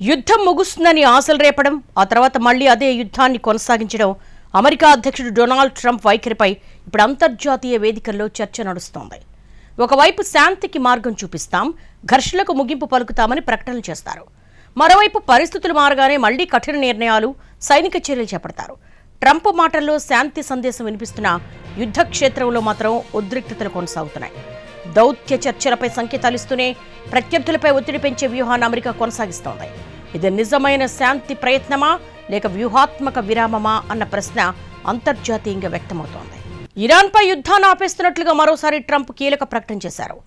యుద్ధం ముగుస్తుందని ఆశలు రేపడం, ఆ తర్వాత మళ్లీ అదే యుద్ధాన్ని కొనసాగించడం అమెరికా అధ్యక్షుడు డొనాల్డ్ ట్రంప్ వైఖరిపై ఇప్పుడు అంతర్జాతీయ వేదికల్లో చర్చ నడుస్తోంది. ఒకవైపు శాంతికి మార్గం చూపిస్తాం, ఘర్షణలకు ముగింపు పలుకుతామని ప్రకటనలు చేస్తారు. మరోవైపు పరిస్థితులు మారగానే మళ్లీ కఠిన నిర్ణయాలు, సైనిక చర్యలు చేపడతారు. ట్రంప్ మాటల్లో శాంతి సందేశం వినిపిస్తున్న యుద్ధ క్షేత్రంలో మాత్రం ఉద్రిక్తతలు కొనసాగుతున్నాయి. దౌత్య చర్చలపై సంకేతాలిస్తూనే ప్రత్యర్థులపై ఒత్తిడి పెంచే వ్యూహాన్ని అమెరికా కొనసాగిస్తోంది. ఇది నిజమైన శాంతి ప్రయత్నమా లేక వ్యూహాత్మక విరామమా అన్న ప్రశ్న అంతర్జాతీయంగా వ్యక్తమవుతోంది. ఇరాన్పై యుద్ధాన్ని ఆపేస్తున్నట్లుగా మరోసారి ట్రంప్ కీలక ప్రకటన చేశారు.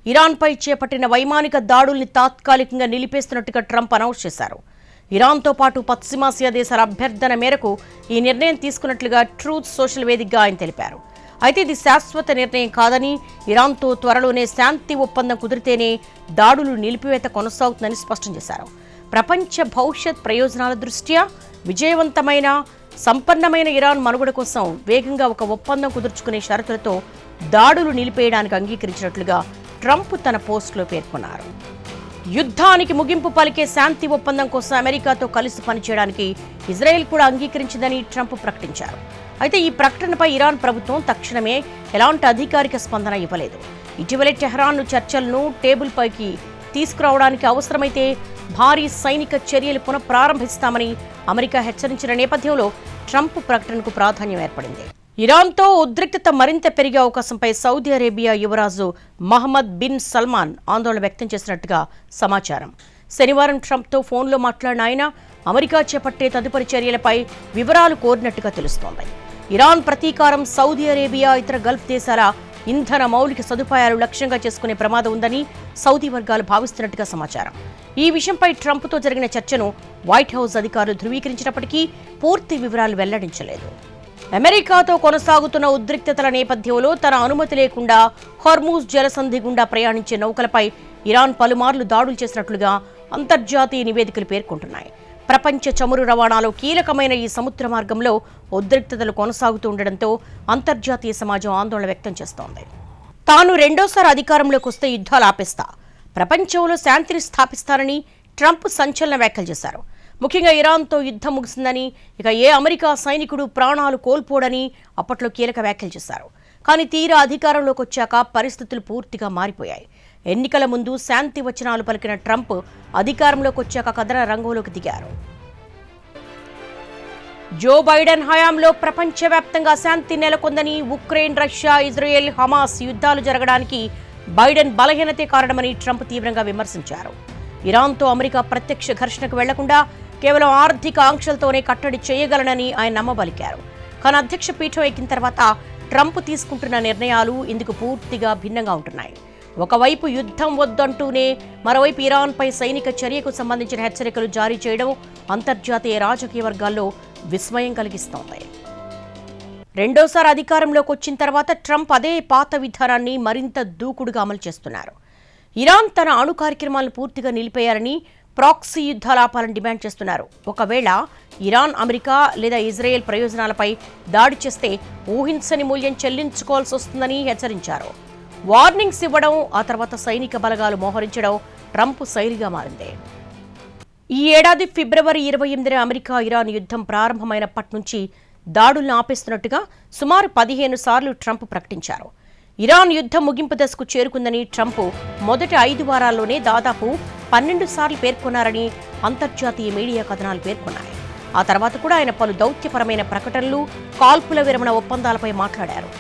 ఇరాన్పై చేపట్టిన వైమానిక దాడుల్ని తాత్కాలికంగా నిలిపేస్తున్నట్టుగా ట్రంప్ అనౌన్స్ చేశారు. ఇరాన్తో పాటు పశ్చిమాసియా దేశాల అభ్యర్థన మేరకు ఈ నిర్ణయం తీసుకున్నట్లుగా ట్రూత్ సోషల్ వేదికగా ఆయన తెలిపారు. అయితే ఇది శాశ్వత నిర్ణయం కాదని, ఇరాన్తో త్వరలోనే శాంతి ఒప్పందం కుదిరితేనే దాడులు నిలిపివేత కొనసాగుతుందని స్పష్టం చేశారు. ప్రపంచ భవిష్యత్ ప్రయోజనాల దృష్ట్యా విజయవంతమైన, సంపన్నమైన ఇరాన్ మనుగడ కోసం వేగంగా ఒక ఒప్పందం కుదుర్చుకునే షరతులతో దాడులు నిలిపేయడానికి అంగీకరించినట్లుగా ట్రంప్ తన పోస్టులో పేర్కొన్నారు. యుద్ధానికి ముగింపు పలికే శాంతి ఒప్పందం కోసం అమెరికాతో కలిసి పనిచేయడానికి ఇజ్రాయెల్ కూడా అంగీకరించిందని ట్రంప్ ప్రకటించారు. అయితే ఈ ప్రకటనపై ఇరాన్ ప్రభుత్వం తక్షణమే ఎలాంటి అధికారిక స్పందన ఇవ్వలేదు. ఇటీవలే టెహ్రాన్ చర్చలను టేబుల్ పైకి తీసుకురావడానికి అవసరమైతే భారీ సైనిక చర్యలు పునఃప్రారంభిస్తామని అమెరికా హెచ్చరించిన నేపథ్యంలో ట్రంప్ ప్రకటనకు ప్రాధాన్యం ఏర్పడింది. ఇరాన్తో ఉద్రిక్తత మరింత పెరిగే అవకాశంపై సౌదీ అరేబియా యువరాజు మహమ్మద్ బిన్ సల్మాన్ ఆందోళన వ్యక్తం చేసినట్టుగా సమాచారం. శనివారం ట్రంప్తో ఫోన్లో మాట్లాడిన ఆయన అమెరికా చేపట్టే తదుపరి చర్యలపై వివరాలు కోరినట్టుగా తెలుస్తోంది. ఇరాన్ ప్రతీకారం సౌదీ అరేబియా, ఇతర గల్ఫ్ దేశాల ఇంధన మౌలిక సదుపాయాలు లక్ష్యంగా చేసుకునే ప్రమాదం ఉందని సౌదీ వర్గాలు భావిస్తున్నట్టుగా సమాచారం. ఈ విషయంపై ట్రంప్తో జరిగిన చర్చను వైట్ హౌస్ అధికారులు ధృవీకరించినప్పటికీ పూర్తి వివరాలు వెల్లడించలేదు. అమెరికాతో కొనసాగుతున్న ఉద్రిక్తతల నేపథ్యంలో తన అనుమతి లేకుండా హోర్ముజ్ జలసంధి గుండా ప్రయాణించే నౌకలపై ఇరాన్ పలుమార్లు దాడులు చేసినట్లుగా అంతర్జాతీయ నివేదికలు పేర్కొంటున్నాయి. ప్రపంచ చమురు రవాణాలో కీలకమైన ఈ సముద్ర మార్గంలో ఉద్రిక్తతలు కొనసాగుతూ ఉండడంతో అంతర్జాతీయ సమాజం ఆందోళన వ్యక్తం చేస్తోంది. తాను రెండోసారి అధికారంలోకి వస్తే యుద్ధాలు ఆపేస్తా, ప్రపంచంలో శాంతిని స్థాపిస్తానని ట్రంప్ సంచలన వ్యాఖ్యలు చేశారు. ముఖ్యంగా ఇరాన్తో యుద్ధం ముగిసిందని, ఇక ఏ అమెరికా సైనికుడు ప్రాణాలు కోల్పోడని అప్పట్లో కీలక వ్యాఖ్యలు చేశారు. కానీ తీరా అధికారంలోకి వచ్చాక పరిస్థితులు పూర్తిగా మారిపోయాయి. ఎన్నికల ముందు శాంతి వచనాలు పలికిన ట్రంప్ అధికారంలోకి వచ్చాక కథన రంగంలోకి దిగారు. జో బైడెన్ హయాంలో ప్రపంచవ్యాప్తంగా శాంతి నెలకొందని, ఉక్రెయిన్, రష్యా, ఇజ్రాయెల్, హమాస్ యుద్ధాలు జరగడానికి బైడెన్ బలహీనతే కారణమని ట్రంప్ తీవ్రంగా విమర్శించారు. ఇరాన్తో అమెరికా ప్రత్యక్ష ఘర్షణకు వెళ్లకుండా కేవలం ఆర్థిక ఆంక్షలతోనే కట్టడి చేయగలనని ఆయన నమ్మబలికారు. కానీ అధ్యక్ష పీఠం ఎక్కిన తర్వాత ట్రంప్ తీసుకుంటున్న నిర్ణయాలు ఇందుకు పూర్తిగా భిన్నంగా ఉంటున్నాయి. ఒకవైపు యుద్ధం వద్దంటూనే మరోవైపు ఇరాన్పై సైనిక చర్యకు సంబంధించిన హెచ్చరికలు జారీ చేయడం అంతర్జాతీయ రాజకీయ వర్గాల్లో విస్మయం కలిగిస్తోంది. రెండోసారి అధికారంలోకి వచ్చిన తర్వాత ట్రంప్ అదే పాత విధానాన్ని మరింత దూకుడుగా అమలు చేస్తున్నారు. ఇరాన్ తన అణు కార్యక్రమాలను పూర్తిగా నిలిపేయాలని, ప్రాక్సీ యుద్ధాలు ఆపాలని డిమాండ్ చేస్తున్నారు. ఒకవేళ ఇరాన్ అమెరికా లేదా ఇజ్రాయెల్ ప్రయోజనాలపై దాడి చేస్తే ఊహించని మూల్యం చెల్లించుకోవాల్సి వస్తుందని హెచ్చరించారు. వార్నింగ్స్ ఇవ్వడం, ఆ తర్వాత సైనిక బలగాలు మోహరించడం ట్రంప్ శైలిగా మారింది. ఈ ఏడాది ఫిబ్రవరి 28న అమెరికా ఇరాన్ యుద్ధం ప్రారంభమైనప్పటి నుంచి దాడులను ఆపేస్తున్నట్టుగా సుమారు 15 సార్లు ట్రంప్ ప్రకటించారు. ఇరాన్ యుద్ధం ముగింపు దశకు చేరుకుందని ట్రంప్ మొదటి 5 వారాల్లోనే దాదాపు 12 సార్లు పేర్కొన్నారని అంతర్జాతీయ మీడియా కథనాలు పేర్కొన్నాయి. ఆ తర్వాత కూడా ఆయన పలు దౌత్యపరమైన ప్రకటనలు, కాల్పుల విరమణ ఒప్పందాలపై మాట్లాడారు.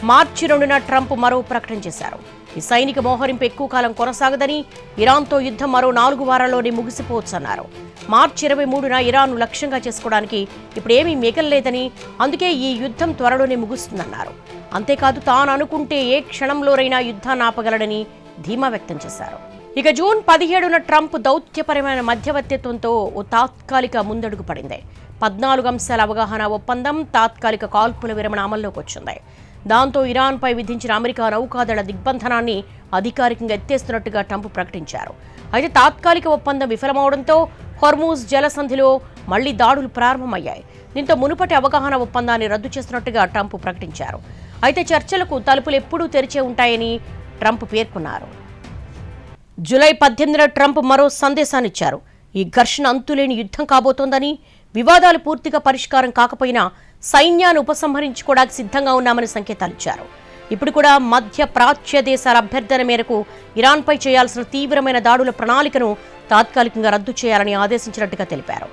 మార్చి 2న ట్రంప్ మరో ప్రకటన చేశారు. ఈ సైనిక మోహరింపు ఎక్కువ కాలం కొనసాగదని, ఇరాన్తో యుద్ధం మరో 4 వారాల్లోనే ముగిసిపోవచ్చన్నారు. మార్చి 23న ఇరాన్ను లక్ష్యంగా చేసుకోవడానికి ఇప్పుడేమీ మిగల్లేదని, అందుకే ఈ యుద్ధం త్వరలోనే ముగుస్తుందన్నారు. అంతేకాదు తాను అనుకుంటే ఏ క్షణంలోనైనా యుద్ధాన్ని ఆపగలడని ధీమా వ్యక్తం చేశారు. ఇక జూన్ 17న ట్రంప్ దౌత్యపరమైన మధ్యవర్తిత్వంతో ఓ తాత్కాలిక ముందడుగు పడింది. 14 అంశాల అవగాహన ఒప్పందం, తాత్కాలిక కాల్పుల విరమణ అమల్లోకి వచ్చింది. దాంతో ఇరాన్పై విధించిన అమెరికా నౌకాదళ దిగ్బంధనాన్ని అధికారికంగా ఎత్తేస్తున్నట్టుగా ట్రంప్ ప్రకటించారు. అయితే తాత్కాలిక ఒప్పందం విఫలమవడంతో హోర్ముజ్ జలసంధిలో మళ్లీ దాడులు ప్రారంభమయ్యాయి. దీంతో మునుపటి అవగాహన ఒప్పందాన్ని రద్దు చేస్తున్నట్టుగా ట్రంప్ ప్రకటించారు. అయితే చర్చలకు తలుపులు ఎప్పుడూ తెరిచే ఉంటాయని ట్రంప్ పేర్కొన్నారు. జూలై 18న ట్రంప్ మరో సందేశాన్నిచ్చారు. ఈ ఘర్షణ అంతులేని యుద్ధం కాబోతోందని, వివాదాలు పూర్తిగా పరిష్కారం కాకపోయినా సైన్యాన్ని ఉపసంహరించుకోవడానికి సిద్ధంగా ఉన్నామని సంకేతాలిచ్చారు. ఇప్పుడు కూడా మధ్య ప్రాచ్య దేశాల అభ్యర్థన మేరకు ఇరాన్పై చేయాల్సిన తీవ్రమైన దాడుల ప్రణాళికను తాత్కాలికంగా రద్దు చేయాలని ఆదేశించినట్టుగా తెలిపారు.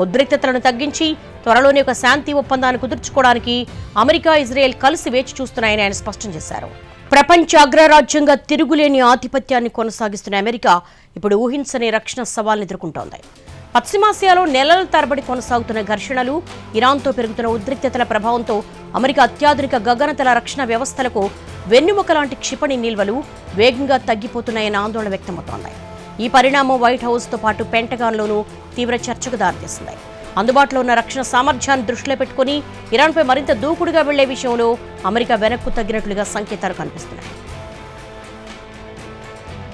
ఉద్రిక్తతలను తగ్గించి త్వరలోనే ఒక శాంతి ఒప్పందాన్ని కుదుర్చుకోవడానికి అమెరికా, ఇజ్రాయెల్ కలిసి వేచి చూస్తున్నాయని ఆయన స్పష్టం చేశారు. ప్రపంచ అగ్రరాజ్యంగా తిరుగులేని ఆధిపత్యాన్ని కొనసాగిస్తున్న అమెరికా ఇప్పుడు ఊహించని రక్షణ సవాల్ని ఎదుర్కొంటోంది. పశ్చిమాసియాలో నెలల తరబడి కొనసాగుతున్న ఘర్షణలు, ఇరాన్తో పెరుగుతున్న ఉద్రిక్తతల ప్రభావంతో అమెరికా అత్యాధునిక గగనతల రక్షణ వ్యవస్థలకు వెన్నెముక లాంటి క్షిపణి నిల్వలు వేగంగా తగ్గిపోతున్నాయన్న ఆందోళన వ్యక్తమవుతోంది. ఈ పరిణామం వైట్ హౌస్తో పాటు పెంటగాన్లోనూ తీవ్ర చర్చకు దారితీస్తుంది. అందుబాటులో ఉన్న రక్షణ సామర్థ్యాన్ని దృష్టిలో పెట్టుకుని ఇరాన్పై మరింత దూకుడుగా వెళ్లే విషయంలో అమెరికా వెనక్కు తగ్గినట్లుగా సంకేతాలు కనిపిస్తున్నాయి.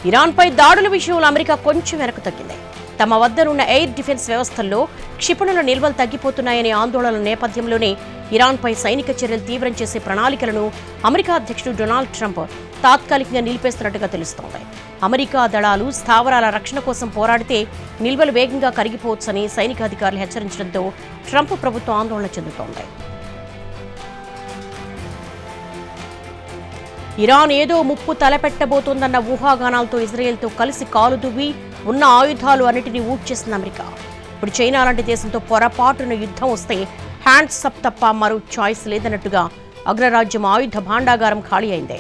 ఇరాన్పై దాడుల విషయంలో అమెరికా కొంచెం వెనక్కు తగ్గింది. తమ వద్దనున్న ఎయిర్ డిఫెన్స్ వ్యవస్థల్లో క్షిపణుల నిల్వలు తగ్గిపోతున్నాయనే ఆందోళనల నేపథ్యంలోనే ఇరాన్పై సైనిక చర్యలు తీవ్రం చేసే ప్రణాళికలను అమెరికా అధ్యక్షుడు డొనాల్డ్ ట్రంప్ తాత్కాలికంగా నిలిపేస్తున్నట్టుగా తెలుస్తోంది. అమెరికా దళాలు స్థావరాల రక్షణ కోసం పోరాడితే నిల్వలు వేగంగా కరిగిపోవచ్చని సైనికాధికారులు హెచ్చరించడంతో ట్రంప్ ప్రభుత్వం ఆందోళన చెందుతోంది. ఇరాన్ ఏదో ముప్పు తలపెట్టబోతోందన్న ఊహాగానాలతో ఇజ్రాయెల్తో కలిసి కాలు దువ్వి ఉన్న ఆయుధాలు అన్నిటినీ ఊడ్చేసింది అమెరికా. ఇప్పుడు చైనా లాంటి దేశంతో పొరపాటున యుద్ధం వస్తే హ్యాండ్స్ అప్ తప్ప మరో చాయిస్ లేదన్నట్టుగా అగ్రరాజ్యం ఆయుధ భాండాగారం ఖాళీ అయింది.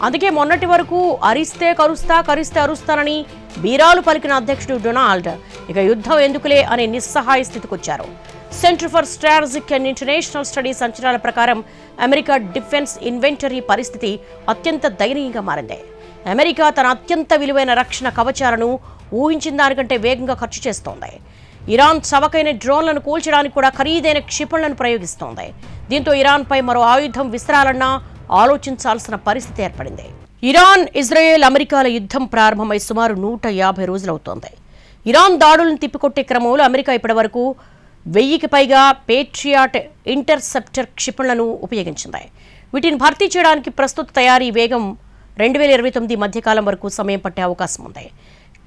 అందుకే మొన్నటి వరకు అరిస్తే కరుస్తా, కరిస్తే అరుస్తానని బీరాలు పలికిన అధ్యక్షుడు డొనాల్డ్ ఇక యుద్ధం ఎందుకులే అనే నిస్సహాయ స్థితికొచ్చారు. Centre for strategic and international studies అంచనాల ప్రకారం అమెరికా డిఫెన్స్ ఇన్వెంటరీ పరిస్థితి అత్యంత దయనీయంగా మారింది. అమెరికా తన అత్యంత విలువైన రక్షణ కవచాలను ఊహించిన దానికంటే వేగంగా ఖర్చు చేస్తోంది. ఇరాన్ చవకైన డ్రోన్లను కూల్చడానికి కూడా ఖరీదైన క్షిపణులను ప్రయోగిస్తోంది. దీంతో ఇరాన్పై మరో ఆయుధం విసిరాలన్నా ఆలోచించాల్సిన పరిస్థితి ఏర్పడింది. ఇరాన్, ఇజ్రాయెల్, అమెరికాల యుద్ధం ప్రారంభమై సుమారు 150 రోజులవుతోంది. ఇరాన్ దాడులను తిప్పికొట్టే క్రమంలో అమెరికా ఇప్పటివరకు 1000కి పైగా పేట్రియాట్ ఇంటర్సెప్టర్ క్షిపణులను ఉపయోగించింది. వీటిని భర్తీ చేయడానికి ప్రస్తుత తయారీ వేగం 2029 మధ్యకాలం వరకు సమయం పట్టే అవకాశం ఉంది.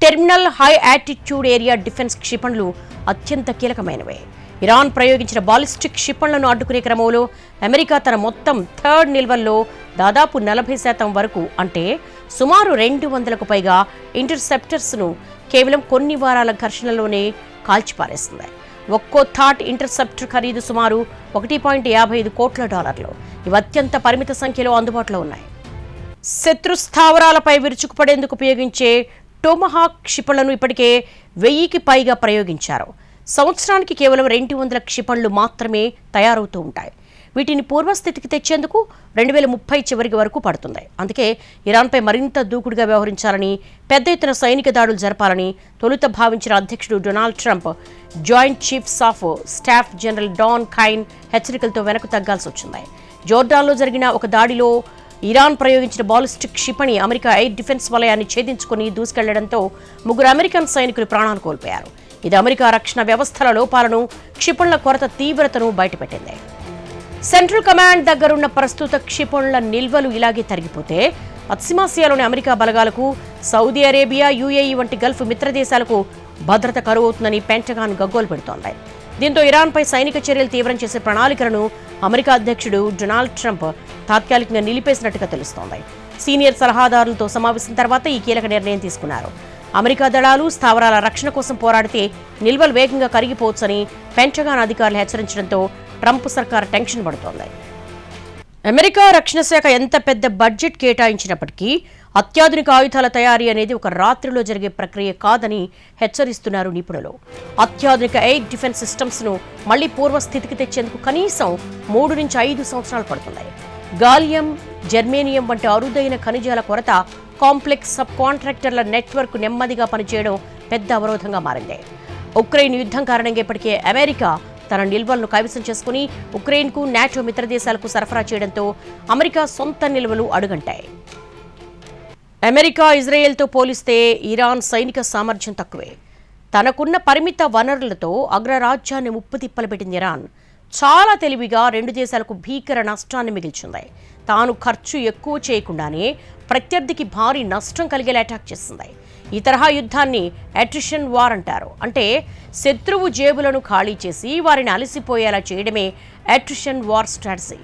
Terminal high altitude area defence క్షిపణులు అత్యంత కీలకమైనవే. ఇరాన్ ప్రయోగించిన బాలిస్టిక్ క్షిపణులను అడ్డుకునే క్రమంలో అమెరికా తన మొత్తం థర్డ్ నిల్వల్లో దాదాపు 40% వరకు అంటే సుమారు 200కు పైగా ఇంటర్సెప్టర్స్ను కేవలం కొన్ని వారాల ఘర్షణలోనే కాల్చిపారేస్తుంది. ఒక్కో థాట్ ఇంటర్సెప్టర్ ఖరీదు సుమారు $1.55 కోట్ల. ఇవి అత్యంత పరిమిత సంఖ్యలో అందుబాటులో ఉన్నాయి. శత్రు స్థావరాలపై విరుచుకుపడేందుకు ఉపయోగించే టోమహాక్ క్షిపణులను ఇప్పటికే 1000కి పైగా ప్రయోగించారు. సంవత్సరానికి కేవలం 200 క్షిపణులు మాత్రమే తయారవుతూ ఉంటాయి. వీటిని పూర్వస్థితికి తెచ్చేందుకు 2030 చివరికి వరకు పడుతుంది. అందుకే ఇరాన్పై మరింత దూకుడుగా వ్యవహరించాలని, పెద్ద ఎత్తున సైనిక దాడులు జరపాలని తొలుత భావించిన అధ్యక్షుడు Donald Trump joint chiefs of staff general Dan Caine హెచ్చరికలతో వెనక్కు తగ్గాల్సి వచ్చింది. జోర్డాన్లో జరిగిన ఒక దాడిలో ఇరాన్ ప్రయోగించిన బాలిస్టిక్ క్షిపణి అమెరికా ఎయిర్ డిఫెన్స్ వలయాన్ని ఛేదించుకుని దూసుకెళ్లడంతో 3 అమెరికన్ సైనికులు ప్రాణాలు కోల్పోయారు. ఇది అమెరికా రక్షణ వ్యవస్థల లోపాలను, క్షిపణుల కొరత తీవ్రతను బయటపెట్టింది. సెంట్రల్ కమాండ్ దగ్గరున్న ప్రస్తుత క్షిపణుల నిల్వలు ఇలాగే తరిగిపోతే పశ్చిమాసియాలోని అమెరికా బలగాలకు, సౌదీ అరేబియా, యుఏఈ వంటి గల్ఫ్ మిత్రదేశాలకు భద్రత కరువవుతుందని పెంటగాన్ గగ్గోలు పెడుతోంది. దీంతో ఇరాన్పై సైనిక చర్యలు తీవ్రం చేసే ప్రణాళికలను అమెరికా అధ్యక్షుడు డొనాల్డ్ ట్రంప్ తాత్కాలికంగా నిలిపేసినట్టుగా తెలుస్తోంది. సీనియర్ సలహాదారులతో సమావేశం తర్వాత ఈ కీలక నిర్ణయం తీసుకున్నారు. అమెరికా దళాలు స్థావరాల రక్షణ కోసం పోరాడితే నిల్వలు వేగంగా కరిగిపోవచ్చని పెంటగాన్ అధికారులు హెచ్చరించడంతో ట్రంప్ సర్కార్ టెన్షన్ పడుతోంది. అమెరికా రక్షణ శాఖ ఎంత పెద్ద బడ్జెట్ కేటాయించినప్పటికీ అత్యాధునిక ఆయుధాల తయారీ అనేది ఒక రాత్రిలో జరిగే ప్రక్రియ కాదని హెచ్చరిస్తున్నారు నిపుణులు. అత్యాధునిక ఎయిర్ డిఫెన్స్ సిస్టమ్స్ను మళ్లీ పూర్వస్థితికి తెచ్చేందుకు కనీసం 3 నుంచి 5 సంవత్సరాలు పడుతున్నాయి. గాలియం, జర్మేనియం వంటి అరుదైన ఖనిజాల కొరత, కాంప్లెక్స్ సబ్ కాంట్రాక్టర్ల నెట్వర్క్ నెమ్మదిగా పనిచేయడం పెద్ద అవరోధంగా మారింది. ఉక్రెయిన్ యుద్ధం కారణంగా ఇప్పటికే అమెరికా తన నిల్వలను కైవసం చేసుకుని ఉక్రెయిన్కు, నాటో మిత్రదేశాలకు సరఫరా చేయడంతో అమెరికా సొంత నిల్వలు అడుగంటాయి. అమెరికా, ఇజ్రాయెల్తో పోలిస్తే ఇరాన్ సైనిక సామర్థ్యం తక్కువే. తనకున్న పరిమిత వనరులతో అగ్రరాజ్యాన్ని ముప్పుతిప్పలు పెట్టింది ఇరాన్. చాలా తెలివిగా 2 దేశాలకు భీకర నష్టాన్ని మిగిల్చింది. తాను ఖర్చు ఎక్కువ చేయకుండానే ప్రత్యర్థికి భారీ నష్టం కలిగేలా అటాక్ చేసింది. ఈ తరహా యుద్ధాన్ని అట్రిషన్ వార్ అంటారు. అంటే శత్రువు జేబులను ఖాళీ చేసి వారిని అలసిపోయేలా చేయడమే attrition war strategy.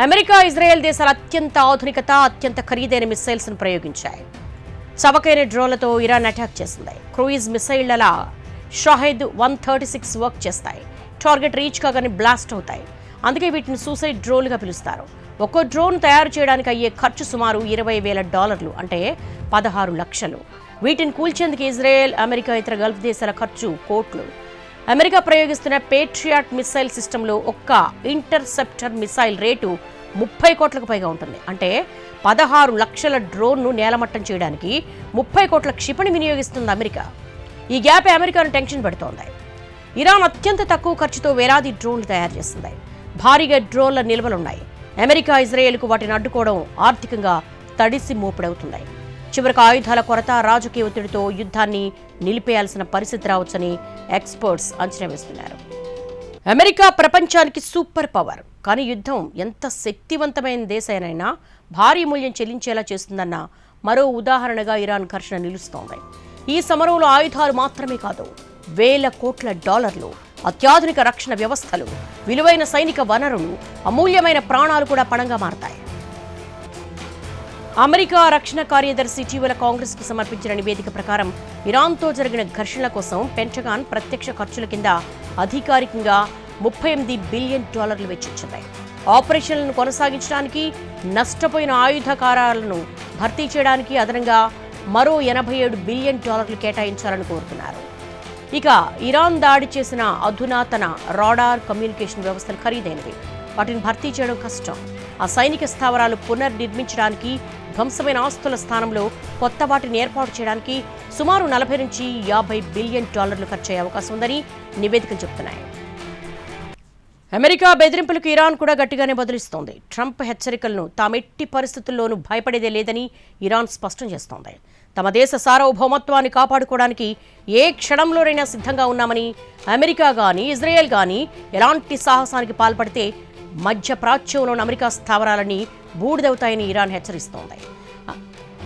America, Israel దేశాలు అత్యంత ఆధునికత, అత్యంత ఖరీదైన మిస్సైల్స్ను ప్రయోగించాయి. చవకైన డ్రోన్లతో ఇరాన్ అటాక్ చేసింది. క్రూయిజ్ మిసైళ్ల షాహెద్ 136 వర్క్ చేస్తాయి. టార్గెట్ రీచ్ కాగానే బ్లాస్ట్ అవుతాయి. అందుకే వీటిని సూసైడ్ డ్రోన్లుగా పిలుస్తారు. ఒక్కో డ్రోన్ తయారు చేయడానికి అయ్యే ఖర్చు సుమారు $20,000, అంటే 16 లక్షలు. వీటిని కూల్చేందుకు ఇజ్రాయెల్, అమెరికా, ఇతర గల్ఫ్ దేశాల ఖర్చు కోట్లు. అమెరికా ప్రయోగిస్తున్న పేట్రియాట్ మిసైల్ సిస్టంలో ఒక్క ఇంటర్సెప్టర్ మిసైల్ రేటు 30 కోట్లకు పైగా ఉంటుంది. అంటే 16 లక్షల డ్రోన్ను నేలమట్టం చేయడానికి 30 కోట్ల క్షిపణి వినియోగిస్తుంది అమెరికా. ఈ గ్యాప్ అమెరికాను టెన్షన్ పెడుతోంది. ఇరాన్ అత్యంత తక్కువ ఖర్చుతో వేలాది డ్రోన్లు తయారు చేస్తుంది. భారీగా డ్రోన్ల నిల్వలున్నాయి. అమెరికా, ఇజ్రాయెల్కు వాటిని అడ్డుకోవడం ఆర్థికంగా తడిసి మోపుడవుతుంది. చివరికి ఆయుధాల కొరత, రాజకీయ ఒత్తిడితో యుద్ధాన్ని నిలిపేయాల్సిన పరిస్థితి రావచ్చని ఎక్స్పర్ట్స్ అంచనా వేస్తున్నారు. అమెరికా ప్రపంచానికి సూపర్ పవర్. కానీ యుద్ధం ఎంత శక్తివంతమైన దేశానైనా భారీ మూల్యం చెల్లించేలా చేస్తుందన్న మరో ఉదాహరణగా ఇరాన్ ఘర్షణ నిలుస్తోంది. ఈ సమరంలో ఆయుధాలు మాత్రమే కాదు, వేల కోట్ల డాలర్లు, అత్యాధునిక రక్షణ వ్యవస్థలు, విలువైన సైనిక వనరులు, అమూల్యమైన ప్రాణాలు కూడా పణంగా మారతాయి. అమెరికా రక్షణ కార్యదర్శి ఇటీవల కాంగ్రెస్కు సమర్పించిన నివేదిక ప్రకారం ఇరాన్తో జరిగిన ఘర్షణల కోసం పెంటగాన్ ప్రత్యక్ష ఖర్చుల కింద అధికారికంగా $38 బిలియన్ వెచ్చించింది. ఆపరేషన్లను కొనసాగించడానికి, నష్టపోయిన ఆయుధకారాలను భర్తీ చేయడానికి అదనంగా మరో $87 బిలియన్ కేటాయించాలని కోరుతున్నారు. ఇక ఇరాన్ దాడి చేసిన అధునాతన రాడార్, కమ్యూనికేషన్ వ్యవస్థలు ఖరీదైనవి. వాటిని భర్తీ చేయడం కష్టం. ఆ సైనిక స్థావరాలు పునర్నిర్మించడానికి, ధ్వంసమైన ఆస్తుల స్థానంలో కొత్త వాటిని ఏర్పాటు చేయడానికి సుమారు $40 నుంచి $50 బిలియన్ ఖర్చయ్యే అవకాశం ఉందని నివేదికలు చెబుతున్నాయి. అమెరికా బెదిరింపులకు ఇరాన్ కూడా గట్టిగానే బదులిస్తోంది. ట్రంప్ హెచ్చరికలను తామెట్టి పరిస్థితుల్లోనూ భయపడేదే లేదని ఇరాన్ స్పష్టం చేస్తోంది. తమ దేశ సార్వభౌమత్వాన్ని కాపాడుకోవడానికి ఏ క్షణంలోనైనా సిద్ధంగా ఉన్నామని, అమెరికా కానీ ఇజ్రాయెల్ కానీ ఎలాంటి సాహసానికి పాల్పడితే మధ్యప్రాచ్యంలోని అమెరికా స్థావరాలని బూడిదవుతాయని ఇరాన్ హెచ్చరిస్తోంది.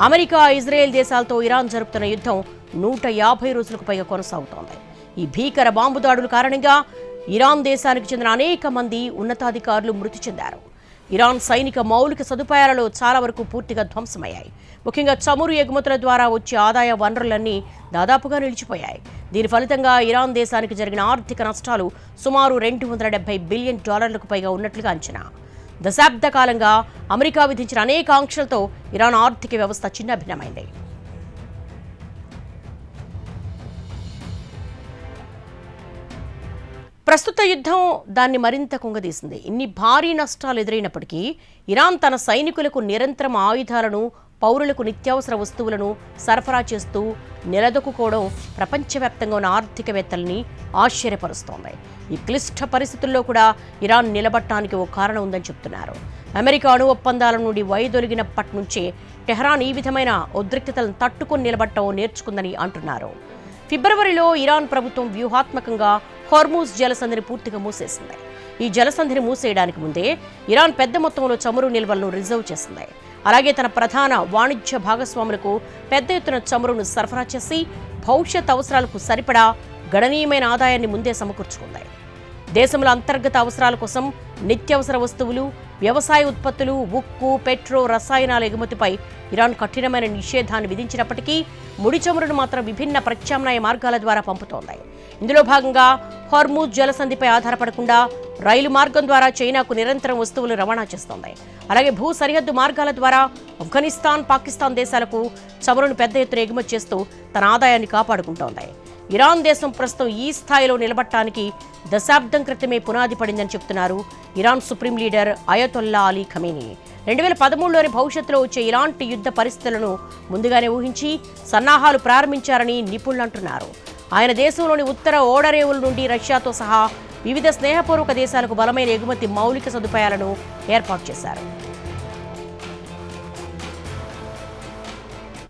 అమెరికా, ఇజ్రాయెల్ దేశాలతో ఇరాన్ జరుపుతున్న యుద్ధం 150 రోజులకు పైగా కొనసాగుతోంది. ఈ భీకర బాంబు దాడుల కారణంగా ఇరాన్ దేశానికి చెందిన అనేక మంది ఉన్నతాధికారులు మృతి చెందారు. ఇరాన్ సైనిక మౌలిక సదుపాయాలలో చాలా వరకు పూర్తిగా ధ్వంసమయ్యాయి. ముఖ్యంగా చమురు ఎగుమతుల ద్వారా వచ్చే ఆదాయ వనరులన్నీ దాదాపుగా నిలిచిపోయాయి. దీని ఫలితంగా ఇరాన్ దేశానికి జరిగిన ఆర్థిక నష్టాలు సుమారు $270 బిలియన్ పైగా ఉన్నట్లుగా అంచనా. దశాబ్ద కాలంగా అమెరికా విధించిన అనేక ఆంక్షలతో ఇరాన్ ఆర్థిక వ్యవస్థ చిన్నభిన్నమైంది. ప్రస్తుత యుద్ధం దాన్ని మరింత కుంగదీసింది. ఇన్ని భారీ నష్టాలు ఎదురైనప్పటికీ ఇరాన్ తన సైనికులకు నిరంతరం ఆయుధాలను, పౌరులకు నిత్యావసర వస్తువులను సరఫరా చేస్తూ నిలదొక్కుకోవడం ప్రపంచవ్యాప్తంగా ఉన్న ఆర్థికవేత్తల్ని ఆశ్చర్యపరుస్తోంది. ఈ క్లిష్ట పరిస్థితుల్లో కూడా ఇరాన్ నిలబడటానికి ఓ కారణం ఉందని చెప్తున్నారు. అమెరికా అణు ఒప్పందాల నుండి వైదొలిగినప్పటి నుంచే టెహ్రాన్ ఈ విధమైన ఉద్రిక్తతలను తట్టుకొని నిలబడటం నేర్చుకుందని అంటున్నారు. ఫిబ్రవరిలో ఇరాన్ ప్రభుత్వం వ్యూహాత్మకంగా హోర్ముజ్ జలసంధిని పూర్తిగా మూసేసింది. ఈ జలసంధిని మూసేయడానికి ముందే ఇరాన్ పెద్ద మొత్తంలో చమురు నిల్వలను రిజర్వ్ చేసింది. అలాగే తన ప్రధాన వాణిజ్య భాగస్వాములకు పెద్ద ఎత్తున చమురును సరఫరా చేసి భవిష్యత్ అవసరాలకు సరిపడా గణనీయమైన ఆదాయాన్ని ముందే సమకూర్చుకుంది. దేశంలో అంతర్గత అవసరాల కోసం నిత్యావసర వస్తువులు, వ్యవసాయ ఉత్పత్తులు, ఉక్కు, పెట్రో, రసాయనాల ఎగుమతిపై ఇరాన్ కఠినమైన నిషేధాన్ని విధించినప్పటికీ ముడి చమురును మాత్రం విభిన్న ప్రత్యామ్నాయ మార్గాల ద్వారా పంపుతోంది. ఇందులో భాగంగా హోర్ముజ్ జలసంధిపై ఆధారపడకుండా రైలు మార్గం ద్వారా చైనాకు నిరంతరం వస్తువులు రవాణా చేస్తోంది. అలాగే భూ సరిహద్దు మార్గాల ద్వారా ఆఫ్ఘనిస్తాన్, పాకిస్తాన్ దేశాలకు చమురును పెద్ద ఎత్తున ఎగుమతి చేస్తూ తన ఆదాయాన్ని కాపాడుకుంటోంది. ఇరాన్ దేశం ప్రస్తుతం ఈ స్థాయిలో నిలబడటానికి దశాబ్దం క్రితమే పునాది పడిందని చెప్తున్నారు Iran supreme leader Ayatollah Ali Khamenei. 2013లోని భవిష్యత్తులో వచ్చే ఇలాంటి యుద్ధ పరిస్థితులను ముందుగానే ఊహించి సన్నాహాలు ప్రారంభించారని నిపుణులు అంటున్నారు. ఆయన దేశంలోని ఉత్తర ఓడరేవుల నుండి రష్యాతో సహా వివిధ స్నేహపూర్వక దేశాలకు బలమైన ఎగుమతి మౌలిక సదుపాయాలను ఏర్పాటు చేశారు.